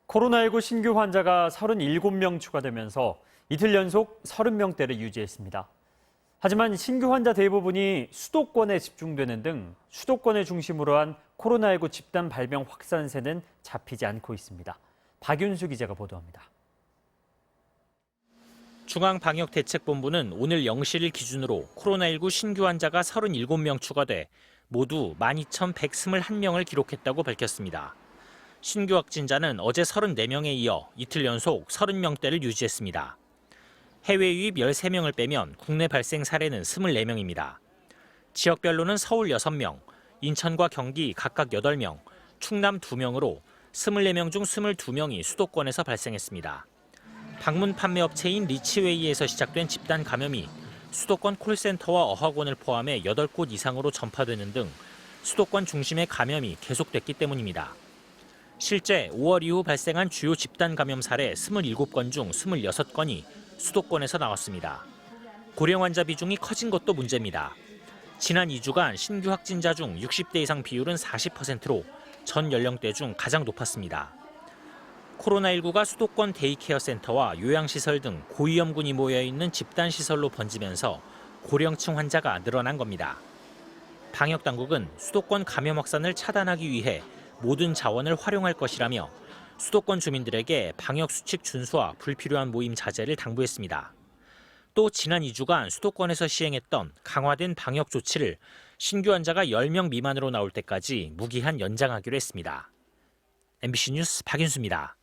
코로나19 신규 환자가 37명 추가되면서 이틀 연속 30명대를 유지했습니다. 하지만 신규 환자 대부분이 수도권에 집중되는 등 수도권을 중심으로 한 코로나19 집단 발병 확산세는 잡히지 않고 있습니다. 박윤수 기자가 보도합니다. 중앙방역대책본부는 오늘 0시를 기준으로 코로나19 신규 환자가 37명 추가돼 모두 12,121명을 기록했다고 밝혔습니다. 신규 확진자는 어제 34명에 이어 이틀 연속 30명대를 유지했습니다. 해외 유입 13명을 빼면 국내 발생 사례는 24명입니다. 지역별로는 서울 6명, 인천과 경기 각각 8명, 충남 2명으로 24명 중 22명이 수도권에서 발생했습니다. 방문 판매 업체인 리치웨이에서 시작된 집단 감염이 수도권 콜센터와 어학원을 포함해 8곳 이상으로 전파되는 등 수도권 중심의 감염이 계속됐기 때문입니다. 실제 5월 이후 발생한 주요 집단 감염 사례 27건 중 26건이 수도권에서 나왔습니다. 고령 환자 비중이 커진 것도 문제입니다. 지난 2주간 신규 확진자 중 60대 이상 비율은 40%로 전 연령대 중 가장 높았습니다. 코로나19가 수도권 데이케어 센터와 요양시설 등 고위험군이 모여있는 집단시설로 번지면서 고령층 환자가 늘어난 겁니다. 방역당국은 수도권 감염 확산을 차단하기 위해 모든 자원을 활용할 것이라며 수도권 주민들에게 방역수칙 준수와 불필요한 모임 자제를 당부했습니다. 또 지난 2주간 수도권에서 시행했던 강화된 방역 조치를 신규 환자가 10명 미만으로 나올 때까지 무기한 연장하기로 했습니다. MBC 뉴스 박윤수입니다.